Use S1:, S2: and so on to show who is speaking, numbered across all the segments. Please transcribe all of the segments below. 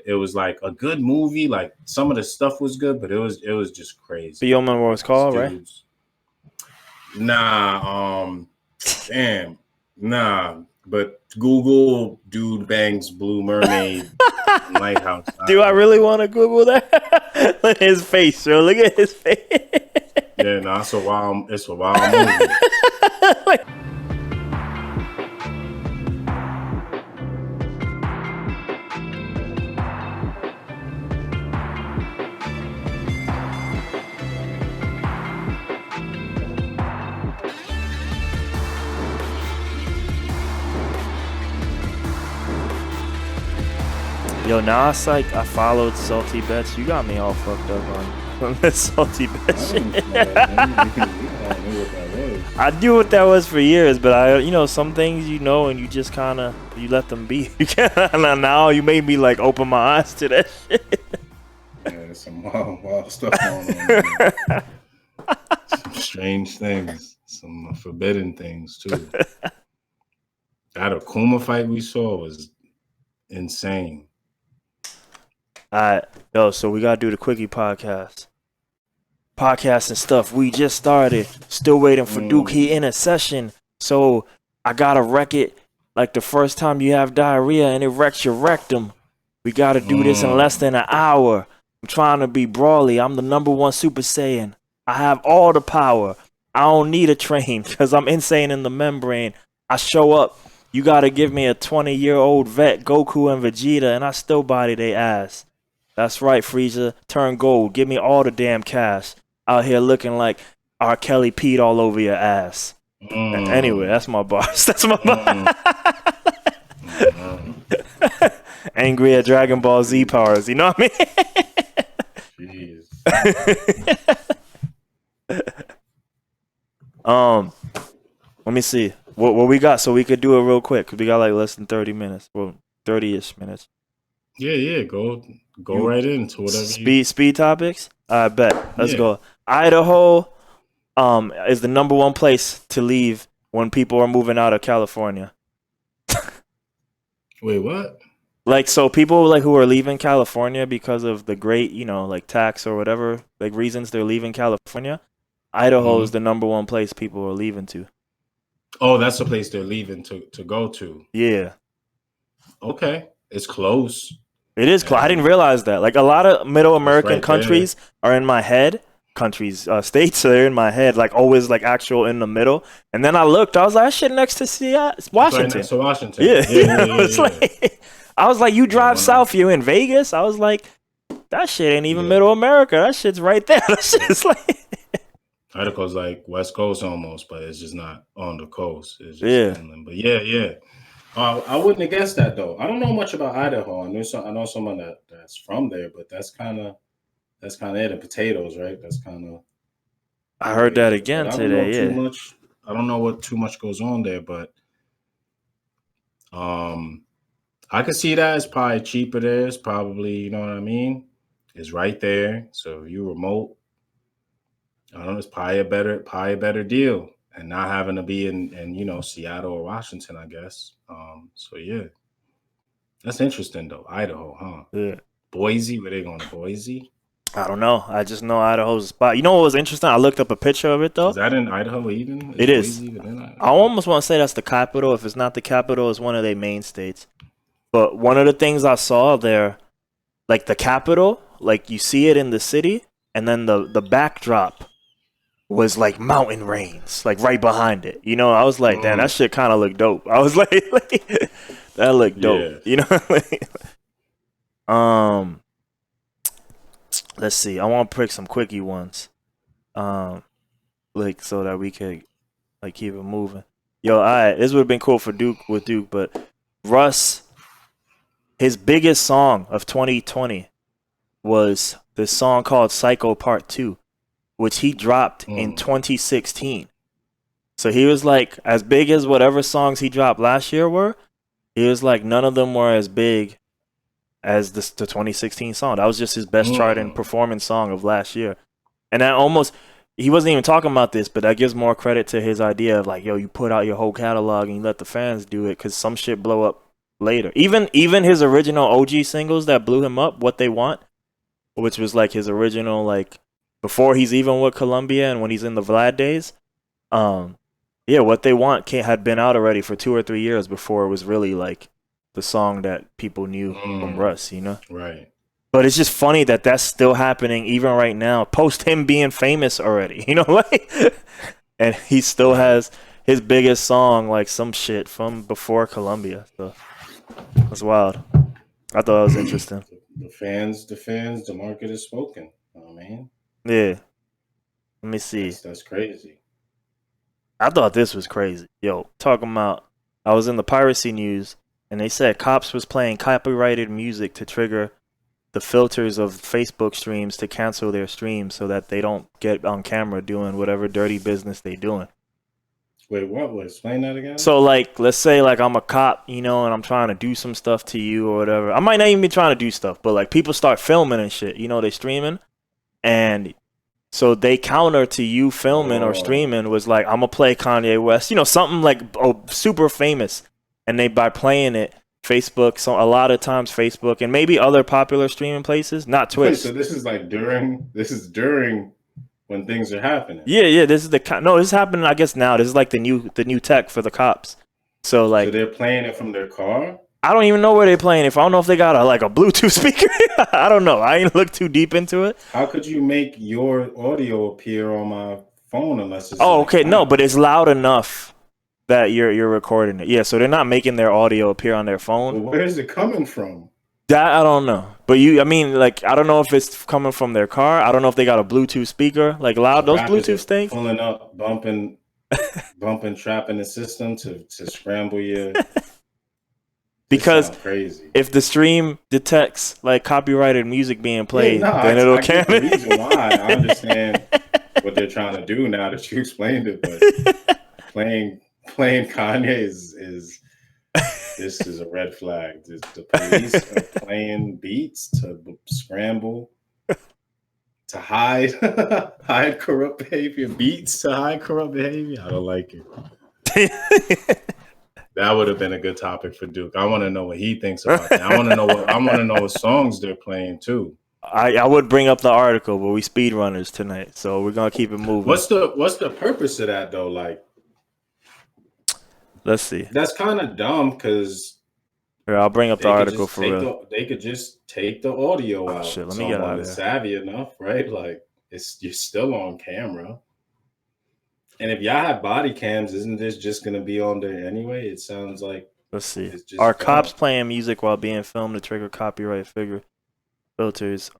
S1: it was like a good movie. Like some of the stuff was good, but it was just crazy.
S2: But you don't remember what it's called, right?
S1: Nah, damn, nah. But Google dude bangs blue mermaid lighthouse.
S2: Do I really want to Google that? Look at his face, bro. Look at his face.
S1: Yeah, nah, it's a wild movie.
S2: Yo, now it's like I followed Salty Bets. You got me all fucked up on that Salty Bet shit. I knew what that was for years, but some things and you just kind of you let them be. Now you made me like open my eyes to that shit.
S1: Yeah, there's some wild stuff going on. Some strange things, some forbidden things too. That Akuma fight we saw was insane.
S2: Alright, so we gotta do the quickie podcast and stuff. We just started, still waiting for Duke. He in a session, so I gotta wreck it like the first time you have diarrhea and it wrecks your rectum. We gotta do this in less than an hour. I'm trying to be Brawly. I'm the #1 Super Saiyan. I have all the power. I don't need a train because I'm insane in the membrane. I show up, you gotta give me a 20-year-old vet, Goku and Vegeta, and I still body they ass. That's right, Frieza. Turn gold. Give me all the damn cash. Out here looking like R. Kelly peed all over your ass. Anyway, that's my bars. That's my bars. Angry at Dragon Ball Z powers. You know what I mean? Jeez. Let me see. What we got so we could do it real quick because we got like less than 30 minutes. Well, 30-ish minutes.
S1: Yeah. Go right into whatever.
S2: Speed topics. I bet. Let's go. Idaho, is the #1 place to leave when people are moving out of California.
S1: Wait, what?
S2: Like, so people like who are leaving California because of the great, like tax or whatever, like reasons they're leaving California. Idaho is the #1 place people are leaving to.
S1: Oh, that's the place they're leaving to go to.
S2: Yeah.
S1: Okay, it's close.
S2: It is close. I didn't realize that. Like a lot of middle American countries are in my head. States are in my head, like always, like actual in the middle. And then I looked, I was like, that shit next to Washington.
S1: Right next to Washington.
S2: Yeah. I was like, you drive south, you're in Vegas. I was like, that shit ain't even middle America. That shit's right there. That shit's like
S1: Idaho's like West Coast almost, but it's just not on the coast. It's just inland. But yeah. I wouldn't have guessed that though. I don't know much about Idaho. I know someone that's from there, but that's kind of it. And potatoes, right? That's kind of.
S2: I heard that again today.
S1: I don't know what too much goes on there, but I could see that it's probably cheaper there. It's probably, you know what I mean? It's right there. So if you remote, I don't know, it's probably a better deal. And not having to be in Seattle or Washington, I guess. So yeah. That's interesting though. Idaho, huh?
S2: Yeah.
S1: Boise, where they going to Boise?
S2: I don't know. I just know Idaho's a spot. You know what was interesting? I looked up a picture of it though.
S1: Is that in Idaho even?
S2: It is. I almost want to say that's the capital. If it's not the capital, it's one of their main states. But one of the things I saw there, like the capital, like you see it in the city, and then the backdrop was like mountain range, like right behind it. I was like, damn, that shit kind of looked dope. I was like that looked dope. Yeah. Let's see. I want to pick some quickie ones, like so that we could like keep it moving. Yo, this would have been cool for Duke, but Russ, his biggest song of 2020 was this song called Psycho Part 2, which he dropped in 2016. So he was like, as big as whatever songs he dropped last year were, he was like, none of them were as big as the 2016 song. That was just his best charting performance song of last year. And that he wasn't even talking about this, but that gives more credit to his idea of like, yo, you put out your whole catalog and you let the fans do it, because some shit blow up later. Even his original OG singles that blew him up, What They Want, which was like his original, like before he's even with Columbia and when he's in the Vlad days. Yeah, What They Want had been out already for 2 or 3 years before it was really like the song that people knew from Russ, you know?
S1: Right.
S2: But it's just funny that that's still happening even right now, post him being famous already, you know, like, and he still has his biggest song, like some shit from before Columbia. So that's wild. I thought it was interesting.
S1: The fans, the market is spoken. Oh man.
S2: Yeah. Let me see.
S1: That's crazy.
S2: I thought this was crazy. Yo, talking about, I was in the piracy news, and they said cops was playing copyrighted music to trigger the filters of Facebook streams to cancel their streams so that they don't get on camera doing whatever dirty business they doing.
S1: Wait, what? Explain that again?
S2: So, like, let's say, like, I'm a cop, you know, and I'm trying to do some stuff to you or whatever. I might not even be trying to do stuff, but, like, people start filming and shit. You know, they streaming. And so they counter to you filming or streaming was like, I'm going to play Kanye West. You know, something, like, super famous. And they, by playing it, Facebook, so a lot of times Facebook and maybe other popular streaming places, not Twitch.
S1: Wait, so this is during when things are happening.
S2: Yeah, this is this is happening, I guess, now. This is like the new tech for the cops. So like,
S1: so they're playing it from their car?
S2: I don't even know where they're playing it. I don't know if they got a Bluetooth speaker. I don't know. I ain't looked too deep into it.
S1: How could you make your audio appear on my phone unless it's
S2: okay, no, but it's loud enough that you're recording it. Yeah, so they're not making their audio appear on their phone.
S1: Well, where is it coming from?
S2: That I don't know. But I don't know if it's coming from their car. I don't know if they got a Bluetooth speaker, like loud, those Bluetooth things.
S1: Pulling up, bumping, trapping the system to scramble your.
S2: Because
S1: crazy.
S2: If the stream detects like copyrighted music being played, then it'll cancel.
S1: The reason why I understand what they're trying to do now that you explained it, but playing Kanye is this is a red flag. The police are playing beats to scramble, to hide corrupt behavior. Beats to hide corrupt behavior. I don't like it. That would have been a good topic for Duke. I want to know what he thinks about that. I want to know what songs they're playing too.
S2: I would bring up the article, but we speedrunners tonight, so we're gonna keep it moving.
S1: What's the purpose of that though? Like,
S2: let's see.
S1: That's kind of dumb because.
S2: Here, I'll bring up the article for real.
S1: They could just take the audio out.
S2: Shit, let me get out of here.
S1: Savvy enough, right? Like, you're still on camera. And if y'all have body cams, isn't this just going to be on there anyway? It sounds like.
S2: Let's see. Are cops playing music while being filmed to trigger copyright filters?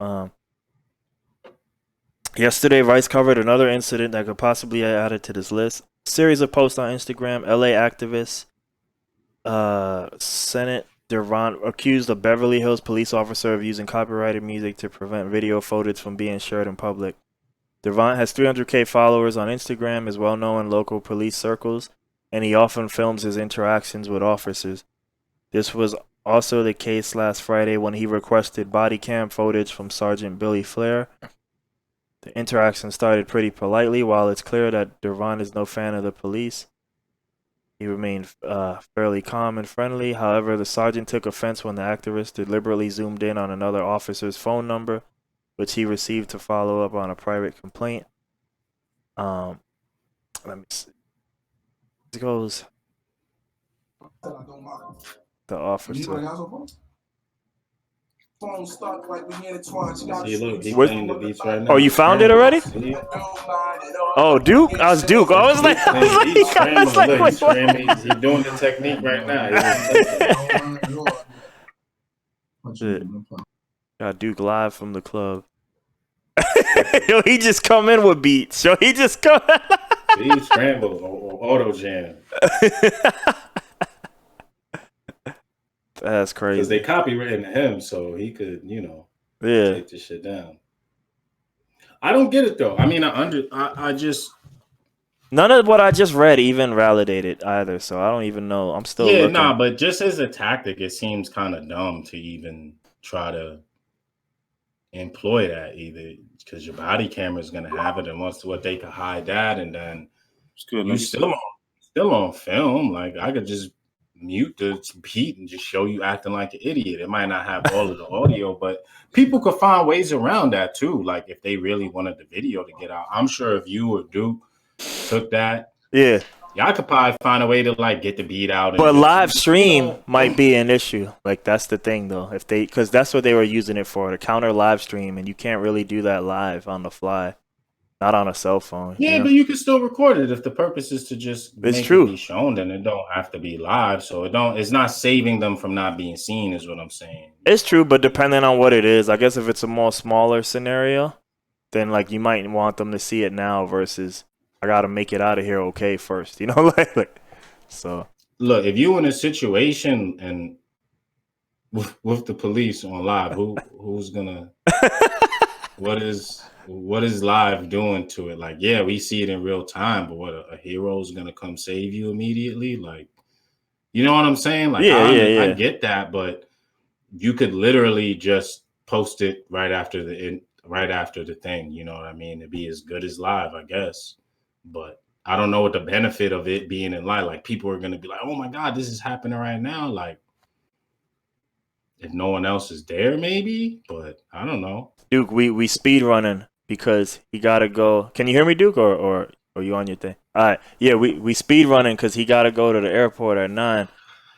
S2: Yesterday, Vice covered another incident that could possibly be added to this list. A series of posts on Instagram. LA activists, Senate Durant accused a Beverly Hills police officer of using copyrighted music to prevent video footage from being shared in public. Durant has 300K followers on Instagram, is well known in local police circles, and he often films his interactions with officers. This was also the case last Friday when he requested body cam footage from Sergeant Billy Flair. The interaction started pretty politely. While it's clear that Durant is no fan of the police, he remained fairly calm and friendly. However, the sergeant took offense when the activist deliberately zoomed in on another officer's phone number, which he received to follow up on a private complaint. Let me see. It goes. The officer.
S1: See, look, he's playing the beats right now.
S2: Oh, you found it already? Oh, Duke? I was Duke. I was like,
S1: he's doing the technique right now.
S2: Got Duke live from the club. Yo, he just come in with beats. Yo, he just come.
S1: He scrambled or auto jam.
S2: That's crazy.
S1: Because they copywritten him, so he could, take this shit down. I don't get it though. I mean, I just
S2: none of what I just read even validated either. So I don't even know. I'm still looking.
S1: But just as a tactic, it seems kind of dumb to even try to employ that either, because your body camera is going to have it, and once what they could hide that, and then you still on film. Like, I could just mute the beat and just show you acting like an idiot. It might not have all of the audio, but people could find ways around that too. Like if they really wanted the video to get out, I'm sure if you or Duke took that, y'all could probably find a way to like get the beat out.
S2: But
S1: And just,
S2: live stream might be an issue. Like that's the thing though. Because that's what they were using it for, to counter live stream, and you can't really do that live on the fly. Not on a cell phone.
S1: Yeah, but you can still record it if the purpose is to just make
S2: true.
S1: it be shown. Then it don't have to be live, so it's not saving them from not being seen, is what I'm saying.
S2: It's true, but depending on what it is, I guess if it's a more smaller scenario, then like you might want them to see it now versus I gotta make it out of here okay first. You know, like so.
S1: Look, if you in a situation and with the police on live, who's gonna what is live doing to it? Like, yeah, we see it in real time, but what a hero's gonna come save you immediately? Like, you know what I'm saying? Like, I get that, but you could literally just post it right after the thing. You know what I mean? It'd be as good as live, I guess. But I don't know what the benefit of it being in live. Like, people are gonna be like, "Oh my God, this is happening right now!" Like, if no one else is there, maybe. But I don't know.
S2: Duke, we speed running because he gotta go. Can you hear me, Duke, or are you on your thing? All right, yeah, we speed running because he gotta go to the airport at 9.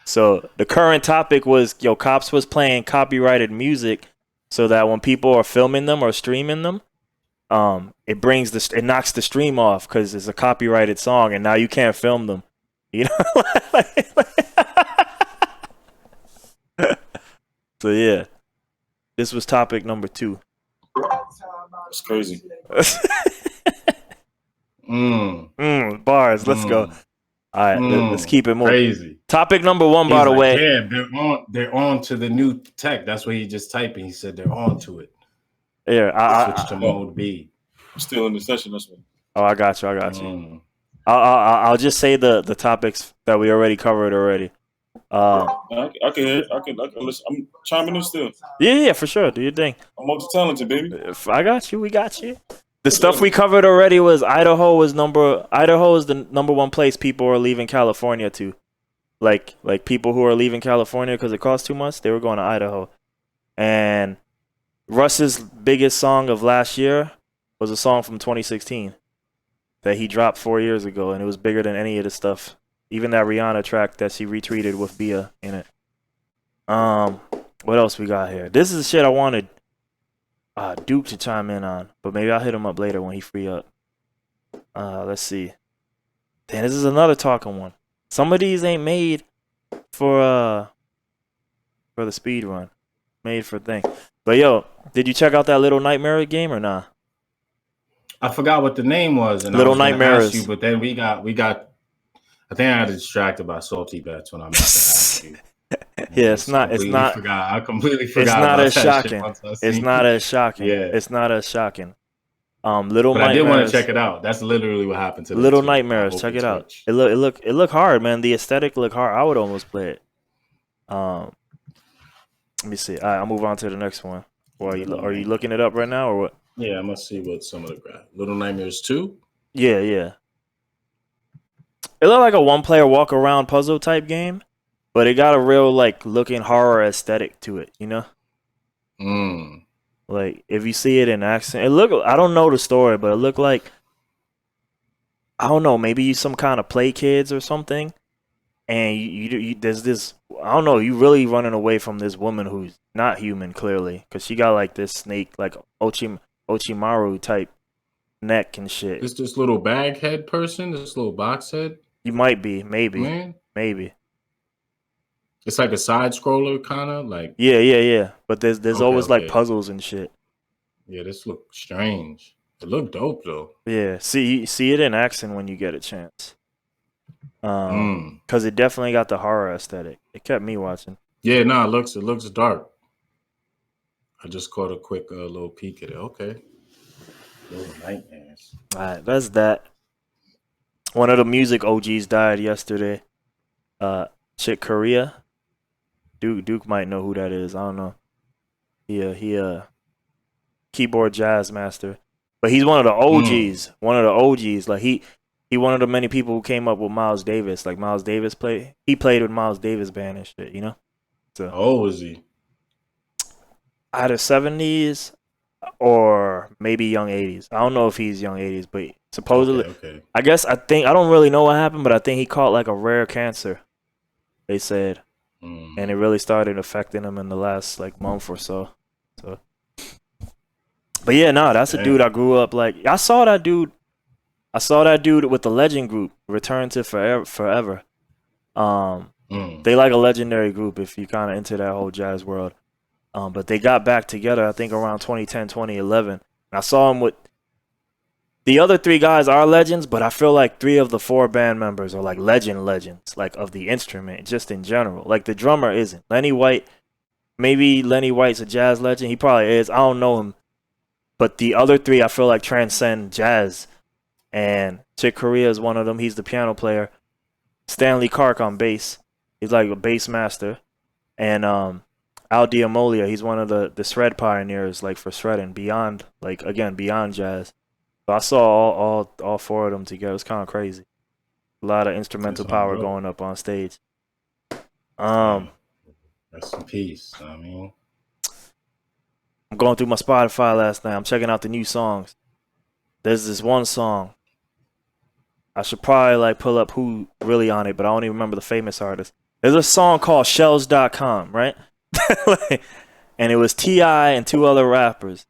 S2: So the current topic was cops was playing copyrighted music, so that when people are filming them or streaming them, it knocks the stream off because it's a copyrighted song, and now you can't film them. You know. So yeah, this was topic number 2.
S3: It's crazy.
S2: Bars. Let's go. All right, let's keep it moving.
S1: Crazy.
S2: Topic number 1, by the way.
S1: Yeah, they're on to the new tech. That's what he just typed. He said they're on to it.
S2: Yeah,
S1: switch to mode B.
S3: I'm still in the session. That's one.
S2: Oh, I got you. I'll just say the topics that we already covered already.
S3: I can hear. I can listen. I'm chiming in still.
S2: Yeah, for sure. Do your thing.
S3: I'm multi-talented, baby.
S2: I got you. We got you. The stuff we covered already was Idaho is the number 1 place people are leaving California to. Like people who are leaving California because it costs too much, they were going to Idaho. And Russ's biggest song of last year was a song from 2016 that he dropped 4 years ago, and it was bigger than any of the stuff. Even that Rihanna track that she retweeted with Bia in it. What else we got here? This is the shit I wanted Duke to chime in on, but maybe I'll hit him up later when he free up. Let's see. Damn, this is another talking one. Some of these ain't made for the speed run. Made for thing. But yo, did you check out that Little Nightmare game or nah?
S1: I forgot what the name was, and
S2: Little
S1: I was
S2: Nightmares.
S1: ask you, but then we got. I think I got distracted by salty bets when I'm about to ask you.
S2: Yeah, it's not.
S1: I completely forgot.
S2: It's not as shocking.
S1: It's not
S2: as shocking.
S1: Yeah,
S2: it's not as shocking. Little
S1: but
S2: Nightmares.
S1: I did want to check it out. That's literally what happened to
S2: Little Nightmares. Check it out. It look hard, man. The aesthetic look hard. I would almost play it. Let me see. All right, I'll move on to the next one. Or are you looking it up right now or what?
S1: Yeah, I must see what some of the graph. Little Nightmares 2?
S2: Yeah. It looked like a 1-player walk around puzzle type game, but it got a real like looking horror aesthetic to it, you know? Like if you see it in action, I don't know the story, but it looked like, I don't know, maybe some kind of play kids or something. And you there's this, I don't know, you really running away from this woman who's not human, clearly, because she got like this snake, like Ochimaru type neck and shit.
S1: Is this little bag head person? This little box head?
S2: You might be, maybe.
S1: Man.
S2: Maybe.
S1: It's like a side scroller, kind of like.
S2: Yeah. But there's always like puzzles and shit.
S1: Yeah, this looks strange. It looked dope though.
S2: Yeah, see it in action when you get a chance. Because it definitely got the horror aesthetic. It kept me watching.
S1: Yeah, no, it looks dark. I just caught a quick little peek at it. Okay. Little Nightmares.
S2: All right, that's that. One of the music OGs died yesterday. Chick Corea. Duke might know who that is. I don't know. He keyboard jazz master. But he's one of the OGs. One of the OGs. Like he one of the many people who came up with Miles Davis. Like Miles Davis he played with Miles Davis band and shit, you know? So
S1: How old was he?
S2: either 70s or maybe young 80s. I don't know if he's young 80s, but supposedly,
S1: Okay.
S2: I don't really know what happened, but I think he caught like a rare cancer, they said. And it really started affecting him in the last like month or so. But yeah, no, that's a dude I grew up like. I saw that dude with the Legend group, Return to Forever. They like a legendary group if you kind of into that whole jazz world. But they got back together, I think around 2010, 2011. And I saw him with the other 3 guys are legends, but I feel like 3 of the 4 band members are like legends, like of the instrument, just in general. Like the drummer isn't. Lenny White, maybe Lenny White's a jazz legend. He probably is. I don't know him. But the other 3 I feel like transcend jazz. And Chick Corea is one of them. He's the piano player. Stanley Clark on bass. He's like a bass master. And Al Diamolia, he's one of the shred pioneers, like for shredding, beyond jazz. So I saw all 4 of them together. It's kind of crazy. A lot of instrumental power going up on stage.
S1: Rest in peace. I mean,
S2: I'm going through my Spotify last night. I'm checking out the new songs. There's this one song. I should probably like pull up who really on it, but I don't even remember the famous artist. There's a song called Shells.com, right? And it was T.I. and 2 other rappers.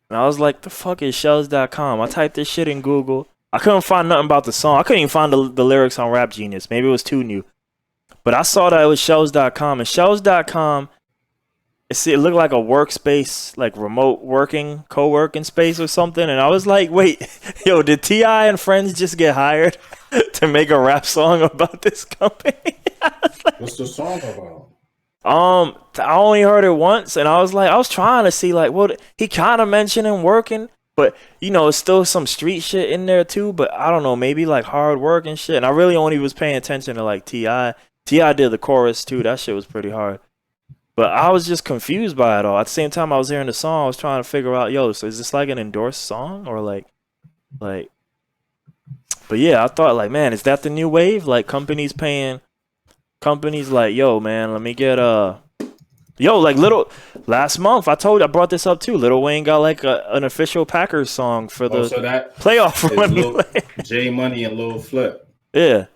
S2: And I was like, the fuck is Shells.com? I typed this shit in Google. I couldn't find nothing about the song. I couldn't even find the lyrics on Rap Genius. Maybe it was too new. But I saw that it was Shells.com. And Shells.com, it looked like a workspace, like remote co-working space or something. And I was like, wait, yo, did T.I. and friends just get hired to make a rap song about this company?
S1: What's the song about?
S2: I only heard it once, and I was trying to see like what he kind of mentioned him working, but you know, it's still some street shit in there too. But I don't know, maybe like hard work and shit. And I really only was paying attention to like T.I. T.I. did the chorus too. That shit was pretty hard. But I was just confused by it all. At the same time, I was hearing the song. I was trying to figure out, yo, so is this like an endorsed song or like? But yeah, I thought like, man, is that the new wave? Like companies like, yo, man, let me get like last month I brought this up too. Lil Wayne got like an official Packers song for the playoff run.
S1: J Money and Lil Flip.
S2: Yeah.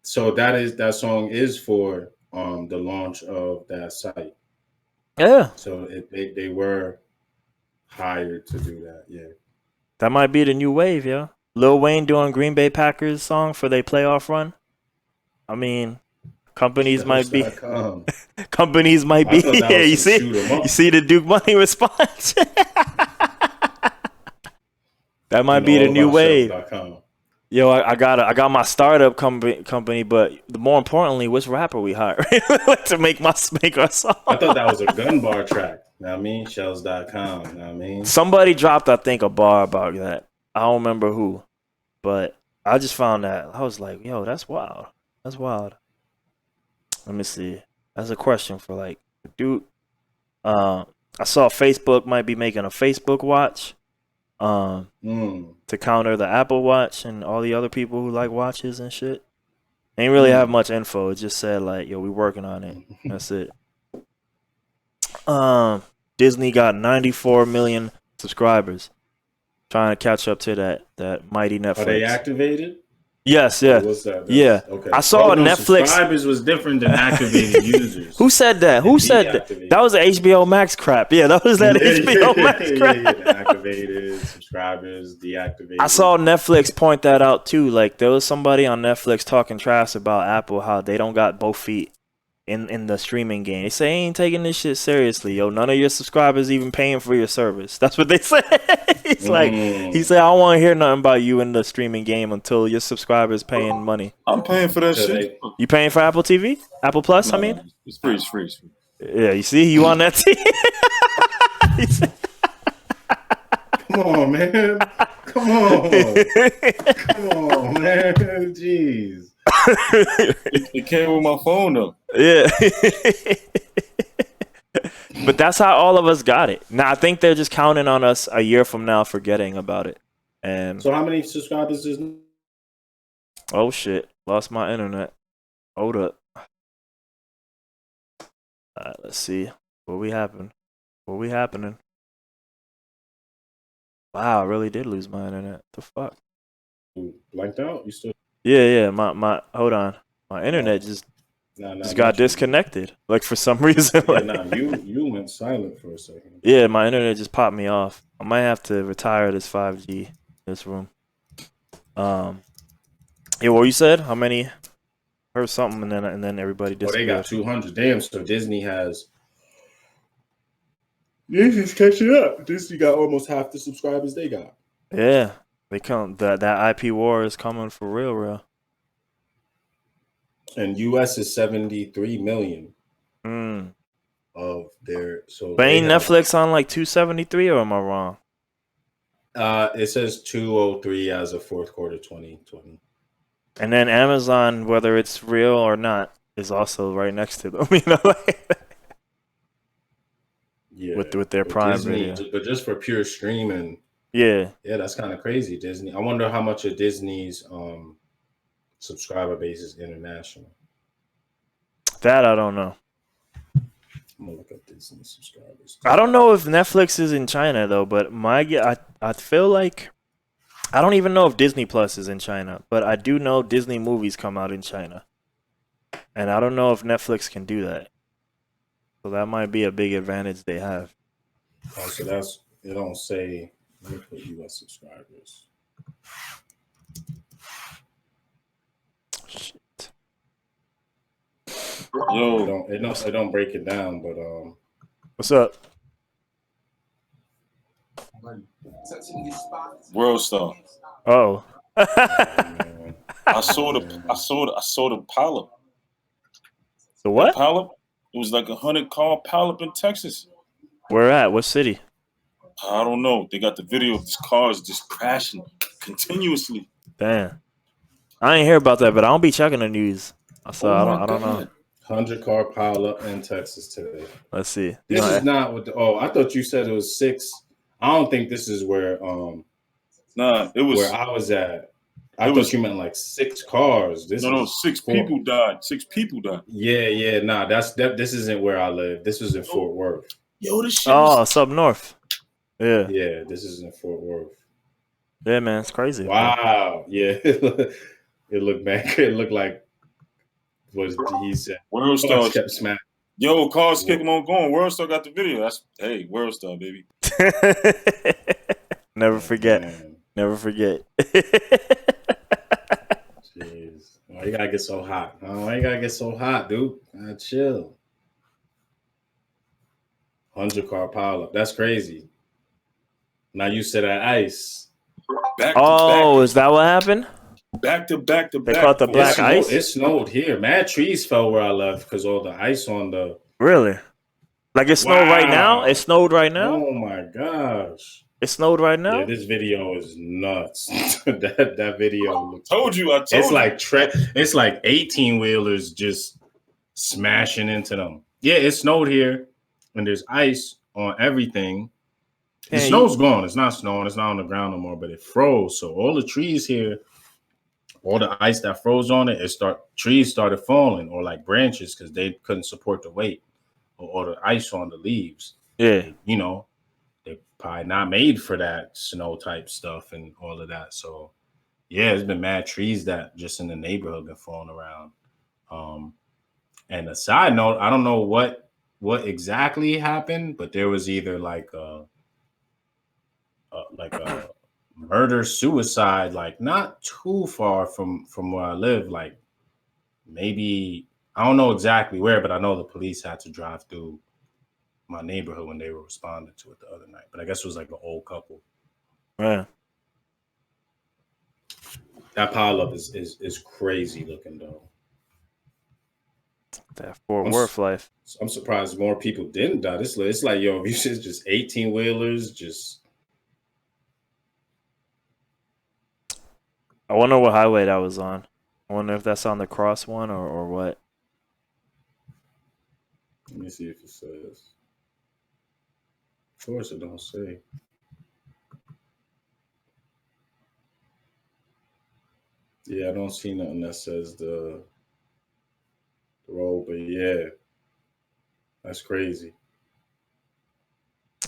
S1: So that song is for the launch of that site.
S2: Yeah.
S1: So they were hired to do that. Yeah.
S2: That might be the new wave, yeah. Lil Wayne doing Green Bay Packers song for their playoff run. I mean, companies might be. Yeah, you see the DukeMoney response. That might be the new wave. Yo, I got my startup company, but more importantly, which rapper we hiring to make our song?
S1: I thought that was a gun bar track. Know what I mean? Shells.com. Know what I mean?
S2: Somebody dropped, I think, a bar about that. I don't remember who, but I just found that. I was like, yo, that's wild. That's wild. Let me see. That's a question for like, dude. I saw Facebook might be making a Facebook Watch to counter the Apple Watch and all the other people who like watches and shit. They ain't really have much info. It just said like, yo, we working on it. That's it. Disney got 94 million subscribers. Trying to catch up to that mighty Netflix.
S1: Are they activated?
S2: Yes, yeah.
S1: What's that?
S2: Yeah.
S1: Okay.
S2: I saw Netflix.
S1: Subscribers was different than activated users.
S2: Who said that? Who said that? That was the HBO Max crap. Yeah, that was that HBO Max crap.
S1: Yeah, activated, subscribers, deactivated.
S2: I saw Netflix point that out too. Like there was somebody on Netflix talking trash about Apple, how they don't got both feet in the streaming game. They say they ain't taking this shit seriously, yo. None of your subscribers even paying for your service. That's what they say. He's like, he said, I don't want to hear nothing about you in the streaming game until your subscribers paying money.
S3: I'm paying for that shit.
S2: You paying for Apple TV? Apple Plus,
S3: No,
S2: I mean?
S3: It's free.
S2: Yeah, you see, you on that TV?
S1: Come on, man. Come on, man. Jeez.
S3: It came with my phone though.
S2: Yeah. But that's how all of us got it. Now I think they're just counting on us a year from now forgetting about it. And
S1: so how many subscribers is
S2: Oh shit! Lost my internet. Hold up. Let's see. What we happening? What we happening? Wow, I really did lose my internet. The fuck?
S1: You blanked out? You still?
S2: Yeah. My hold on. My internet just
S1: Nah,
S2: got
S1: not you.
S2: disconnected. Like for some reason.
S1: Yeah,
S2: Like,
S1: nah, you went silent for a second.
S2: yeah, my internet just popped me off. I might have to retire this 5G in this room. Yeah, what you said? How many? Heard something and then everybody
S1: Oh, they got
S2: disappeared.
S1: 200. Damn, so Disney has. Disney's catching up. Disney got almost half the subscribers they got.
S2: Yeah, they come. That IP war is coming for real.
S1: And US is 73 million
S2: Mm.
S1: of their. So
S2: But
S1: they
S2: ain't
S1: have.
S2: Netflix on like 273 or am I wrong?
S1: It says 203 as of fourth quarter 2020.
S2: And then Amazon, whether it's real or not, is also right next to them. You know, like,
S1: Yeah,
S2: with their
S1: but
S2: Prime
S1: Disney,
S2: Video.
S1: but just for pure streaming,
S2: Yeah,
S1: yeah, that's kind of crazy. Disney. I wonder how much of Disney's subscriber base is international.
S2: that I don't know.
S1: I'm gonna look up Disney subscribers.
S2: I don't know if Netflix is in China though, but I feel like I don't even know if Disney Plus is in China, but I do know Disney movies come out in China, and I don't know if Netflix can do that. So that might be a big advantage they have.
S1: Oh, so that's it. Don't say. Let me put US subscribers.
S2: Shit.
S3: Yo,
S1: It don't break it down, but
S2: What's up?
S3: World Star.
S2: Oh.
S1: man,
S3: I saw the pileup.
S2: The
S3: That
S2: what?
S3: pileup. It was like 100-car pileup in Texas.
S2: Where at? What city?
S3: I don't know. They got the video of these cars just crashing continuously.
S2: Damn. I ain't hear about that, but I don't be checking the news. So
S3: Oh my
S2: I don't know.
S3: god.
S1: 100-car pile up in Texas today.
S2: Let's see.
S1: This is not what. I thought you said it was 6. I don't think this is where
S3: Nah, it was.
S1: where I was at. I
S3: It
S1: thought
S3: was
S1: you meant like 6 cars. This
S3: no.
S1: is
S3: 6
S1: 4.
S3: people died. 6 people died.
S1: Yeah. Nah, this isn't where I live. This was in Fort Worth.
S3: Yo, this shit.
S2: Oh, it's up north. Yeah.
S1: Yeah, this is in Fort Worth.
S2: Yeah, man. It's crazy.
S1: Wow. Yeah. It looked back. It looked like what he said.
S3: World
S1: Cars
S3: Star.
S1: kept smacking.
S3: Yo, cars keep on going. World Star got the video. That's World Star, baby.
S2: Never forget.
S1: Man,
S2: Never forget.
S1: jeez. Why you gotta get so hot? Why you gotta get so hot, dude? Chill. 100-car pile up. That's crazy. Now you said at ice.
S3: Back
S2: Oh, is that what happened?
S3: back to back to
S2: They
S3: back.
S2: caught the black ice?
S1: It snowed here. Mad trees fell where I left because all the ice on the.
S2: Really? Like it snowed right now?
S1: Wow.
S2: It snowed right now?
S1: Oh my gosh.
S2: It snowed right
S1: Yeah,
S2: now?
S1: this video is nuts. that video looks.
S3: I told you.
S1: It's like 18 wheelers just smashing into them. Yeah, it snowed here, and there's ice on everything. The snow's gone. It's not snowing. It's not on the ground no more, but it froze. So all the trees here, all the ice that froze on it, trees started falling, or like branches because they couldn't support the weight or the ice on the leaves.
S2: Yeah.
S1: They're probably not made for that snow type stuff and all of that. So yeah, there's been mad trees that just in the neighborhood been falling around. And a side note, I don't know what exactly happened, but there was either like a murder suicide, like not too far from where I live, like maybe I don't know exactly where, but I know the police had to drive through my neighborhood when they were responding to it the other night. But I guess it was like an old couple.
S2: Yeah.
S1: That pileup is crazy looking though.
S2: That Fort Worth life.
S1: I'm surprised more people didn't die. It's like, yo, you should just 18 wheelers, just.
S2: I wonder what highway that was on. I wonder if that's on the cross one or what.
S1: Let me see if it says. Of course, it don't say. Yeah, I don't see nothing that says the road, but yeah, that's crazy.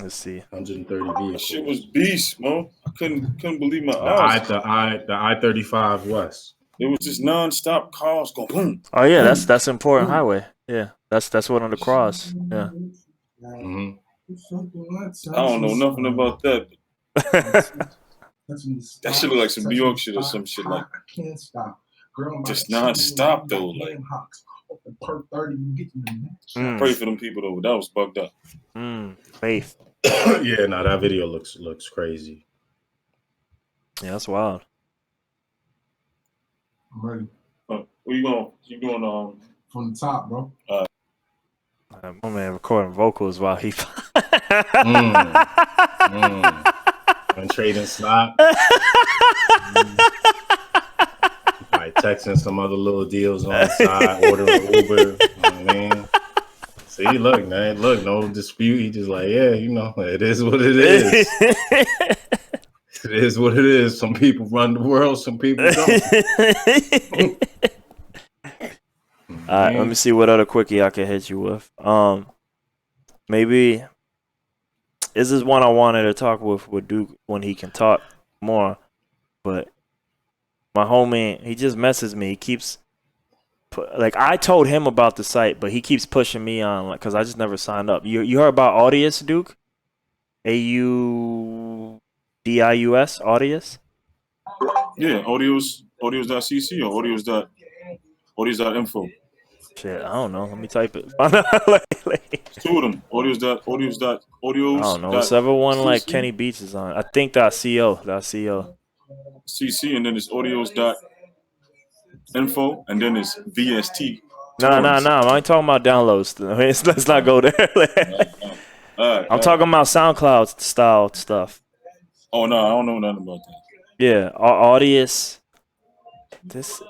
S2: Let's see.
S1: 130
S3: That shit
S1: vehicles.
S3: was beast, man. I couldn't believe my
S1: The
S3: eyes.
S1: I-35 West.
S3: It was just nonstop cars going boom.
S2: Oh yeah,
S3: boom,
S2: that's important
S3: boom.
S2: highway. Yeah, that's one on the cross. Yeah.
S1: Mm-hmm.
S3: I don't know nothing about that. That shit look like some New York shit or some shit like. Just nonstop though, like. I pray for them people though. That was bugged up.
S2: Faith.
S1: Yeah, no, that video looks crazy.
S2: Yeah, that's wild.
S4: I'm ready.
S3: Where you going? You going
S4: From the top, bro.
S2: My man recording vocals while he.
S1: When trading slot. Like texting some other little deals on the side, ordering Uber. You know what I mean? See, look, man, look, no dispute. He just like, yeah, you know, it is what it is. It is what it is. Some people run the world, some people don't.
S2: All right, let me see what other quickie I can hit you with. Maybe this is one I wanted to talk with Duke when he can talk more, but my homie, he just messes me. He keeps like I told him about the site, but he keeps pushing me on like because I just never signed up. You heard about Audius, Duke? AUDIUS, Audius?
S3: Yeah, audios.cc or audios.info.
S2: Shit, I don't know. Let me type it.
S3: Two of them. Audios.
S2: I don't know. Whichever one like Kenny Beats is on. I think .co.
S3: CC, and then it's audios.info, and then it's VST.
S2: No. I ain't talking about downloads. Let's not go there. I'm talking about SoundCloud style stuff.
S3: Oh no, I don't know nothing about that.
S2: Yeah, Audius. This.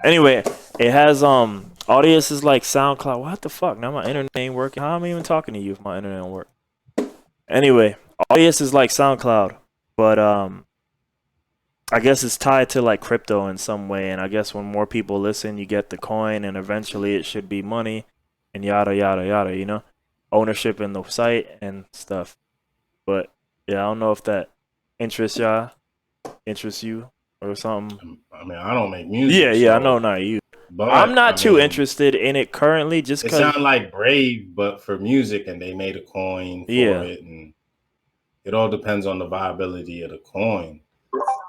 S2: Anyway, it has Audius is like SoundCloud. What the fuck? Now my internet ain't working. How am I even talking to you if my internet don't work? Anyway, Audius is like SoundCloud, but I guess it's tied to like crypto in some way, and I guess when more people listen, you get the coin, and eventually it should be money, and yada yada yada. You know, ownership in the site and stuff. But yeah, I don't know if that interests you or something.
S1: I mean, I don't make music.
S2: Yeah,
S1: so,
S2: I know not you.
S1: But
S2: I'm not too interested in it currently, just
S1: it
S2: because.
S1: sounds like Brave, but for music, and they made a coin for it, and it all depends on the viability of the coin.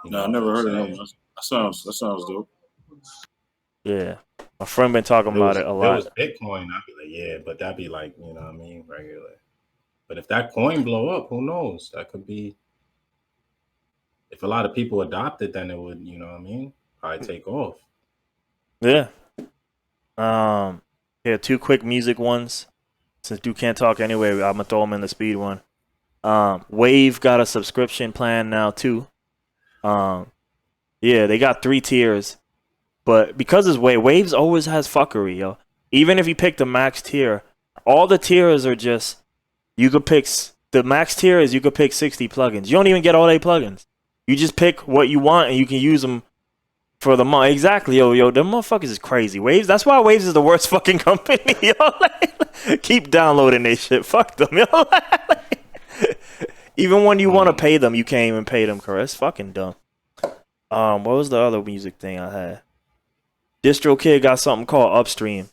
S3: No, I never heard of that. That sounds dope.
S2: Yeah, my friend been talking about it a lot.
S1: If it was Bitcoin, I'd be like, yeah, but that'd be like, you know what I mean, regular. But if that coin blow up, who knows? That could be. If a lot of people adopt it, then it would, you know what I mean, probably take off.
S2: Yeah. Here, two quick music ones. Since Duke can't talk anyway, I'm gonna throw them in the speed one. Wave got a subscription plan now too. Yeah, they got 3 tiers, but because it's Waves always has fuckery, yo. Even if you pick the max tier, all the tiers are just you could pick. The max tier is you could pick 60 plugins. You don't even get all 8 plugins. You just pick what you want and you can use them for the month. Exactly, yo, them motherfuckers is crazy. Waves. That's why Waves is the worst fucking company, yo. Keep downloading they shit. Fuck them, yo. Even when you want to pay them, you can't even pay them correct. It's fucking dumb. What was the other music thing I had? DistroKid got something called Upstream,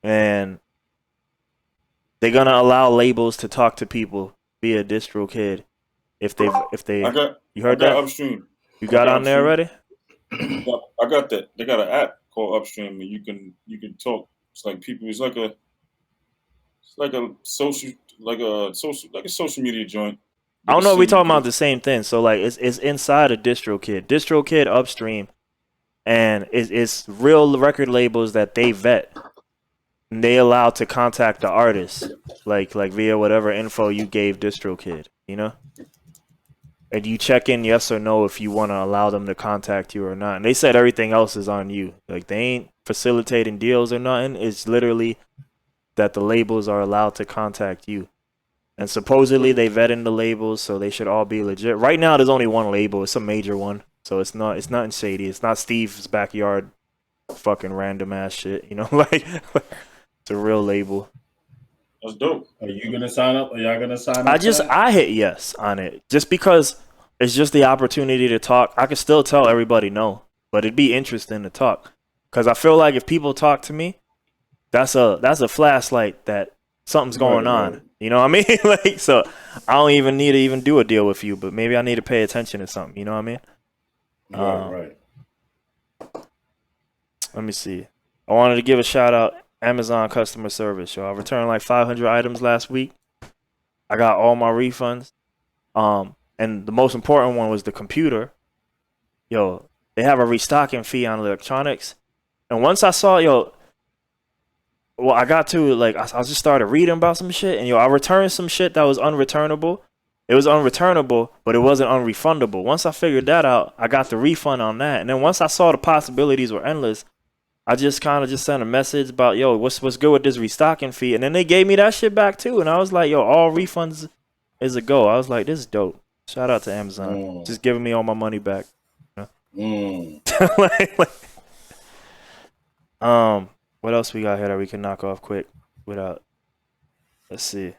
S2: and they're gonna allow labels to talk to people via DistroKid if they. You heard that?
S3: Upstream.
S2: You got on there already?
S3: I got that. They got an app called Upstream, and you can talk. It's like people. It's like a social media joint.
S2: I don't know if we talking about the same thing. So like it's inside of DistroKid Upstream, and it's real record labels that they vet. And they allow to contact the artist, like via whatever info you gave DistroKid, you know? And you check in yes or no if you want to allow them to contact you or not. And they said everything else is on you. Like they ain't facilitating deals or nothing. It's literally that the labels are allowed to contact you. And supposedly they vetting the labels, so they should all be legit. Right now there's only one label. It's a major one. So it's nothing shady. It's not Steve's backyard fucking random ass shit, you know, like it's a real label.
S3: That's dope.
S1: Are you gonna sign up? Are y'all gonna sign up?
S2: I hit yes on it just because it's just the opportunity to talk. I could still tell everybody no, but it'd be interesting to talk because I feel like if people talk to me, that's a flashlight that something's going on.
S1: Right.
S2: You know what I mean? Like, so I don't even need to even do a deal with you, but maybe I need to pay attention to something. You know what I mean?
S1: Right.
S2: Let me see. I wanted to give a shout out Amazon customer service. Yo, I returned like 500 items last week. I got all my refunds. And the most important one was the computer. Yo, they have a restocking fee on electronics. And once I saw, I got to like I just started reading about some shit, and I returned some shit that was unreturnable. It was unreturnable, but it wasn't unrefundable. Once I figured that out, I got the refund on that. And then once I saw the possibilities were endless, I just kind of just sent a message about, what's good with this restocking fee? And then they gave me that shit back too. And I was like, all refunds is a go. I was like, this is dope. Shout out to Amazon. Just giving me all my money back. What else we got here that we can knock off quick without, let's see.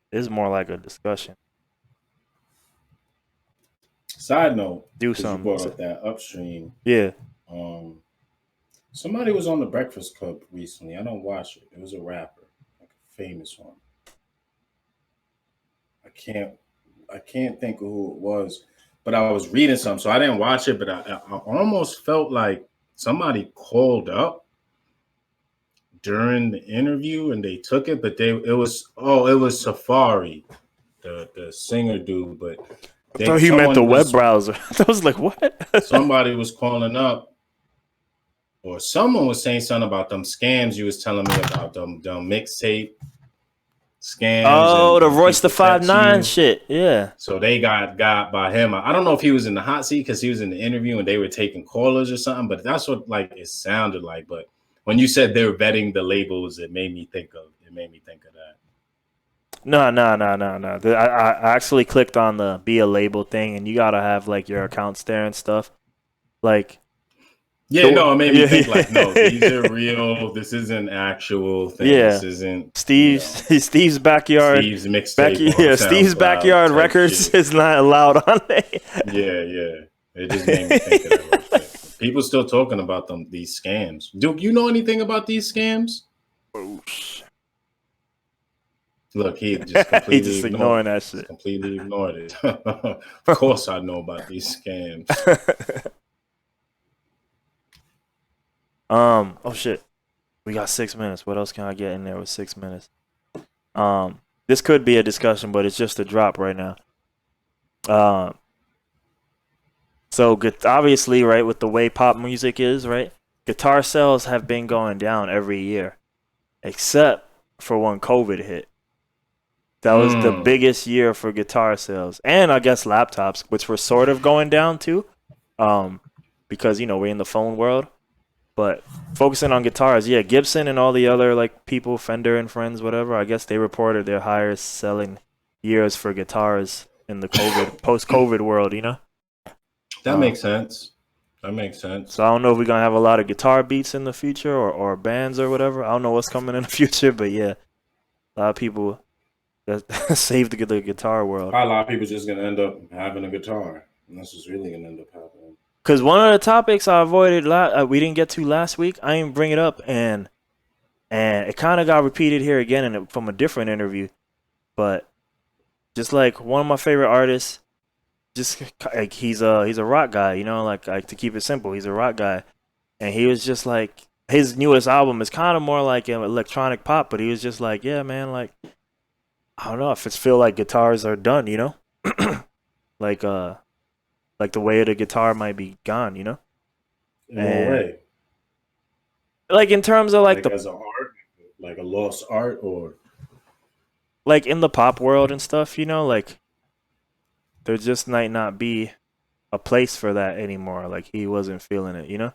S2: This is more like a discussion.
S1: Side note,
S2: do
S1: something. You brought up that upstream.
S2: Yeah.
S1: Somebody was on the Breakfast Club recently. I don't watch it. It was a rapper, like a famous one. I can't think of who it was, but I was reading something, so I didn't watch it. But I almost felt like somebody called up during the interview and they took it, but it was Safari, the singer dude. But
S2: I thought he meant the web browser. I was like, what?
S1: Somebody was calling up, or someone was saying something about them scams you was telling me about, them mixtape scams.
S2: Oh, the Royce the 5'9" shit. Yeah.
S1: So they got by him. I don't know if he was in the hot seat because he was in the interview and they were taking callers or something, but that's what like it sounded like. But when you said they're vetting the labels, it made me think of that.
S2: No. I actually clicked on the be a label thing, and you gotta have like your accounts there and stuff. Like,
S1: it made me think like, no, these are real. This isn't actual thing.
S2: Yeah.
S1: This isn't
S2: Steve's backyard.
S1: Steve's mixtape.
S2: Steve's backyard records shit. Is not allowed on there.
S1: Yeah. It just made me think of that. Right. People still talking about these scams. Duke, you know anything about these scams?
S2: Boosh.
S1: Look, he just completely
S2: just ignoring that shit.
S1: Completely ignored it. Of course, I know about these scams.
S2: Oh shit, we got 6 minutes. What else can I get in there with 6 minutes? This could be a discussion, but it's just a drop right now. So obviously, right, with the way pop music is, right, guitar sales have been going down every year, except for when COVID hit. That was the biggest year for guitar sales, and I guess laptops, which were sort of going down too, because we're in the phone world. But focusing on guitars, Gibson and all the other like people, Fender and friends, whatever, I guess they reported their highest selling years for guitars in the post-COVID world,
S1: That makes sense.
S2: So I don't know if we're going to have a lot of guitar beats in the future or bands or whatever. I don't know what's coming in the future, but yeah, a lot of people that saved the guitar world.
S1: A lot of people just going to end up having a guitar. And that's what's really going to end up happening.
S2: Because one of the topics I avoided, we didn't get to last week, I didn't bring it up, and it kind of got repeated here again from a different interview. But just like one of my favorite artists, just like he's a rock guy, like to keep it simple, he's a rock guy, and he was just like, his newest album is kind of more like electronic pop, but he was just like, yeah, man, like I don't know, if it's feel like guitars are done, like the way of the guitar might be gone,
S1: In what way?
S2: Like in terms of like the
S1: as an art, like a lost art, or
S2: like in the pop world and stuff, like there just might not be a place for that anymore. Like he wasn't feeling it,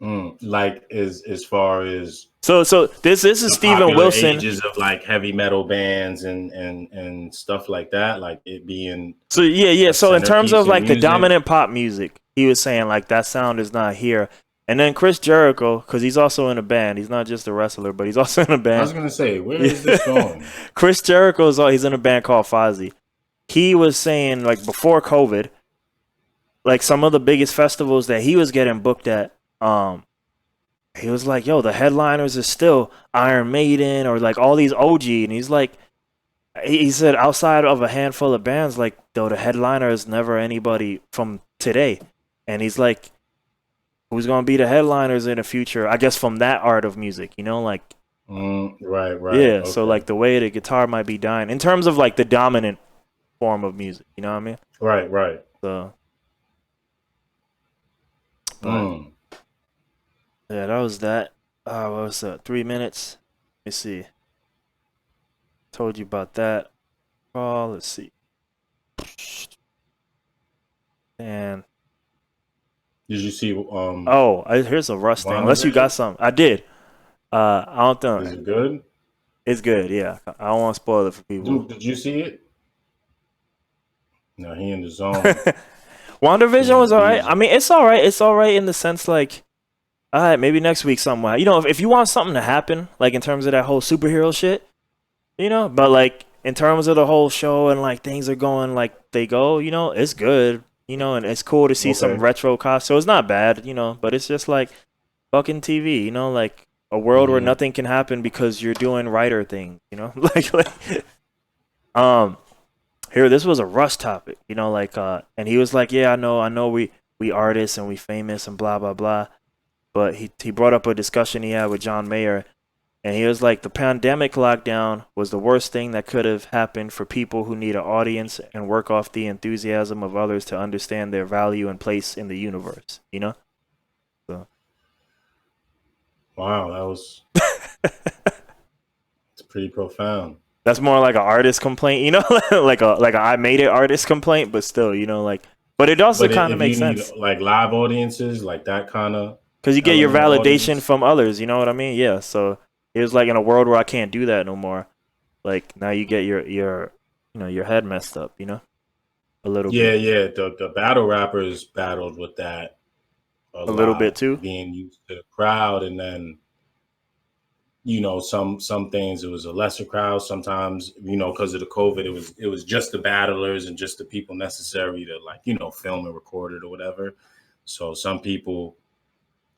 S1: Like as far as
S2: So this is
S1: the
S2: Steven
S1: popular
S2: Wilson.
S1: ages of like heavy metal bands and stuff like that, like it being
S2: So yeah.
S1: a
S2: So in terms
S1: centerpiece
S2: of
S1: of
S2: like the
S1: music.
S2: dominant pop music, he was saying like that sound is not here. And then Chris Jericho, because he's also in a band. He's not just a wrestler, but he's also in a
S1: I
S2: band.
S1: was gonna say, where is this going?
S2: Chris Jericho he's in a band called Fozzy. He was saying like before COVID, like some of the biggest festivals that he was getting booked at, he was like, yo, the headliners is still Iron Maiden or like all these OG, and he's like, he said outside of a handful of bands, like though the headliner is never anybody from today, and he's like, who's gonna be the headliners in the future? I guess from that art of music, you know, like
S1: Right.
S2: yeah.
S1: Okay.
S2: So like the way the guitar might be dying in terms of like the dominant form of music, you know what I mean?
S1: Right.
S2: So, but
S1: Mm.
S2: yeah, that was that. What was that? 3 minutes. Let me see. Told you about that. Oh, let's see. And
S1: Did you see
S2: here's a Rust thing. Unless you
S1: WandaVision?
S2: got some, I did. I don't
S1: Is
S2: think
S1: it good?
S2: it's good. Yeah, I don't want to spoil it for people.
S1: Duke, did you see it? No, he in the zone.
S2: WandaVision was alright.
S1: busy.
S2: I mean, it's alright. It's alright in the sense like, all right, maybe next week somewhere. You know, if you want something to happen, like in terms of that whole superhero shit, you know, but like in terms of the whole show and like things are going like they go, you know, it's good, you know, and it's cool to see some
S1: Okay.
S2: retro costs. So it's not bad, you know, but it's just like fucking TV, you know, like a world where nothing can happen because you're doing writer things, you know, um, here this was a Rush topic, you know, like and he was like, yeah, I know, we artists and we famous and blah blah blah, but he brought up a discussion he had with John Mayer. And he was like, the pandemic lockdown was the worst thing that could have happened for people who need an audience and work off the enthusiasm of others to understand their value and place in the universe, you know? So.
S1: Wow, that was it's pretty profound.
S2: That's more like an artist complaint, you know? like a I made it artist complaint, but still, you know, like, but it also
S1: But
S2: kind of
S1: if you
S2: makes
S1: need
S2: sense.
S1: like live audiences, like that kind of
S2: Because you get your
S1: element of
S2: validation
S1: audience.
S2: from others, you know what I mean? Yeah, so it was like in a world where I can't do that no more. Like, now you get your you know, your head messed up, you know? A little bit.
S1: Yeah. The battle rappers battled with that a
S2: A little bit
S1: lot,
S2: too.
S1: being used to the crowd, and then some things it was a lesser crowd. Sometimes because of the COVID, it was just the battlers and just the people necessary to like film and record it or whatever. So some people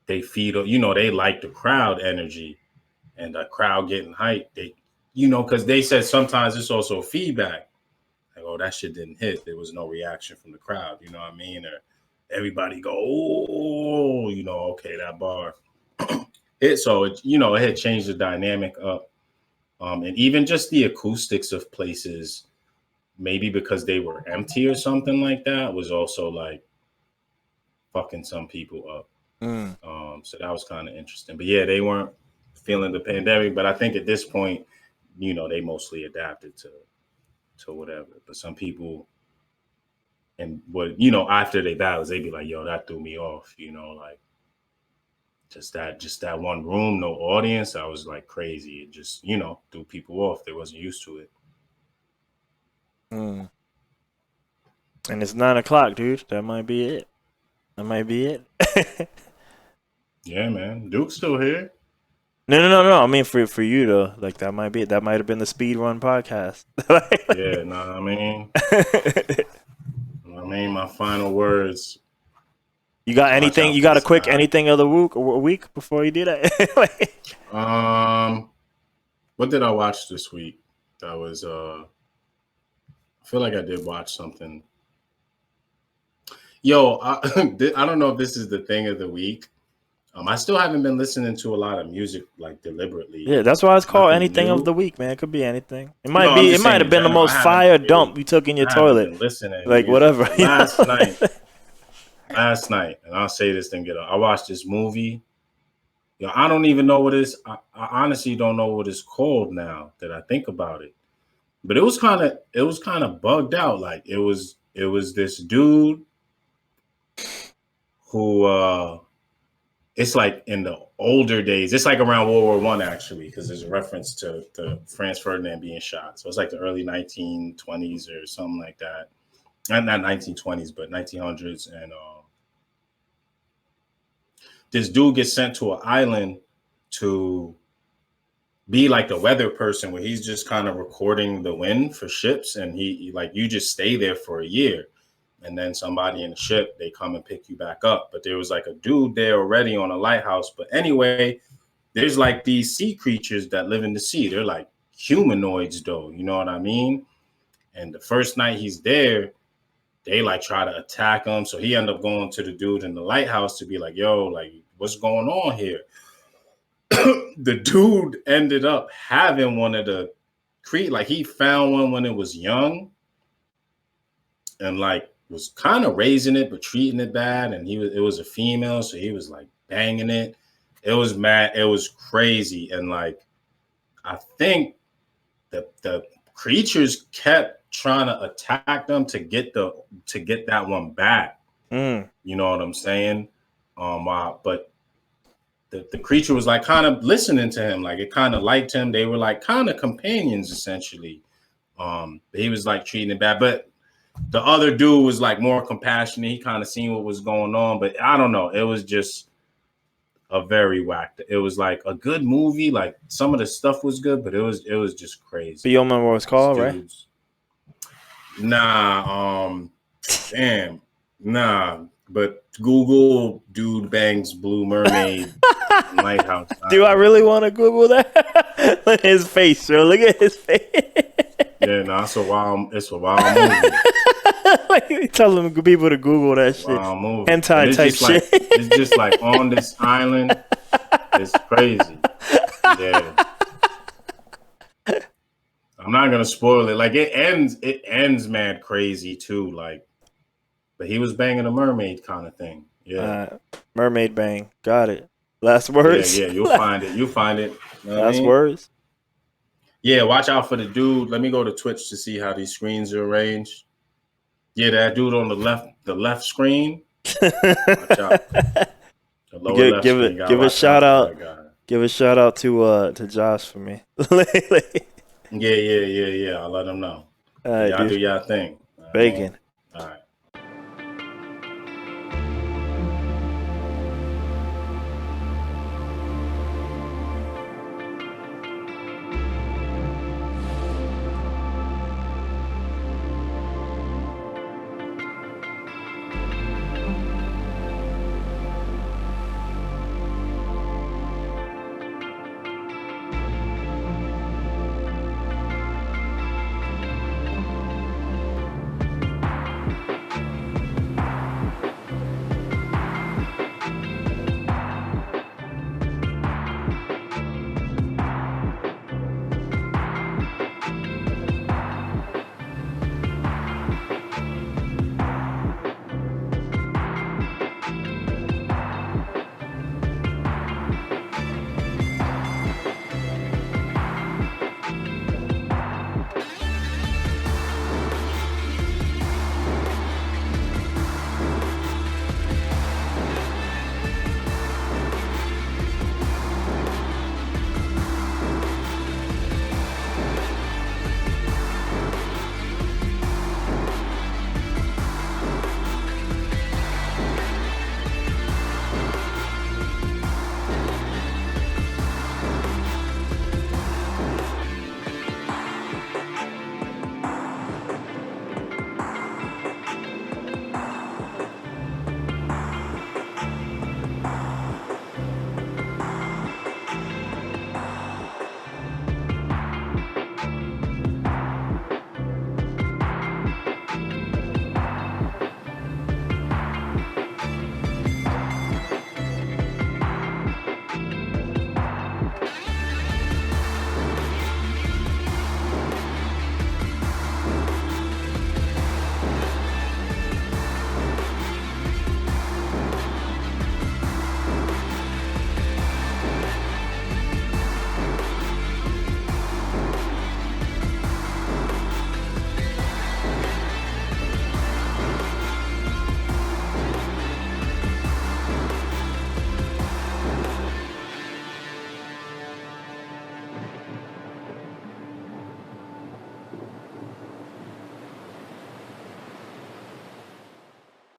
S1: they feed they like the crowd energy and the crowd getting hyped. They because they said sometimes it's also feedback. Like, oh, that shit didn't hit. There was no reaction from the crowd. You know what I mean? Or everybody go, oh, okay, that bar. So it had changed the dynamic up, and even just the acoustics of places, maybe because they were empty or something like that, was also like fucking some people up. So that was kind of interesting. But yeah, they weren't feeling the pandemic. But I think at this point, they mostly adapted to whatever. But some people, and what after they battles, they'd be like, "Yo, that threw me off." Like just that one room, no audience. I was like crazy. It just threw people off. They wasn't used to it.
S2: And it's 9 o'clock, dude. That might be it. That might be it.
S1: Yeah, man. Duke's still here.
S2: No. I mean, for you though, like that might be it. That might have been the Speedrun podcast.
S1: Yeah, I mean, my final words.
S2: You got
S1: Watch
S2: anything?
S1: out
S2: You
S1: for
S2: got a
S1: this
S2: quick
S1: guy.
S2: anything of the week before you do that?
S1: What did I watch this week? That was I feel like I did watch something. Yo, I don't know if this is the thing of the week. I still haven't been listening to a lot of music like deliberately.
S2: Yeah, that's why it's called
S1: Nothing
S2: anything of
S1: new.
S2: the week, man. It could be anything. It
S1: No,
S2: might
S1: I'm
S2: be. It
S1: just
S2: might
S1: saying
S2: have
S1: in
S2: been the
S1: general.
S2: most fire dump you took in your
S1: I haven't
S2: toilet.
S1: been listening to
S2: Like
S1: music.
S2: whatever.
S1: But last night, and I'll say this, then get up. I watched this movie. I don't even know what it is. I honestly don't know what it's called now that I think about it. But it was kind of bugged out. Like it was this dude who it's like in the older days. It's like around World War One actually, because there's a reference to the Franz Ferdinand being shot. So it's like the early 1920s or something like that. Not 1920s, but 1900s. And this dude gets sent to an island to be like the weather person, where he's just kind of recording the wind for ships, and he like, you just stay there for a year. And then somebody in the ship, they come and pick you back up. But there was like a dude there already on a lighthouse. But anyway, there's like these sea creatures that live in the sea. They're like humanoids though, you know what I mean? And the first night he's there, they like try to attack him. So he ended up going to the dude in the lighthouse to be like, yo, like, what's going on here? The dude ended up having one of the like he found one when it was young, and like was kind of raising it but treating it bad, and it was a female, so he was like banging it. It was mad, it was crazy. And like, I think the creatures kept trying to attack them to get that one back. You know what I'm saying? But the creature was like kind of listening to him, like it kind of liked him. They were like kind of companions essentially. But he was like treating it bad. But the other dude was like more compassionate. He kind of seen what was going on. But I don't know. It was just a very whacked. It was like a good movie. Like some of the stuff was good, but it was just crazy.
S2: But you don't remember what it's called, right?
S1: Nah. Damn. Nah. But Google dude bangs blue mermaid lighthouse.
S2: Do I really want to Google that? Look at his face, bro. Look at his face.
S1: Yeah, no, it's a wild movie.
S2: Like, telling people to Google that shit.
S1: Wild movie.
S2: Hentai type shit.
S1: Like, it's just like on this island. It's crazy. Yeah. I'm not gonna spoil it. Like it ends mad crazy too. Like, but he was banging a mermaid kind of thing. Yeah.
S2: Mermaid bang. Got it. Last words.
S1: Yeah, you'll find it. You'll find it. You know
S2: Last words.
S1: Yeah, watch out for the dude. Let me go to Twitch to see how these screens are arranged. Yeah, that dude on the left screen. Watch out. The lower left screen.
S2: Give a shout out. Give a shout out to Josh for me.
S1: Yeah. I'll let him know. Y'all do y'all thing.
S2: Bacon.
S1: All right.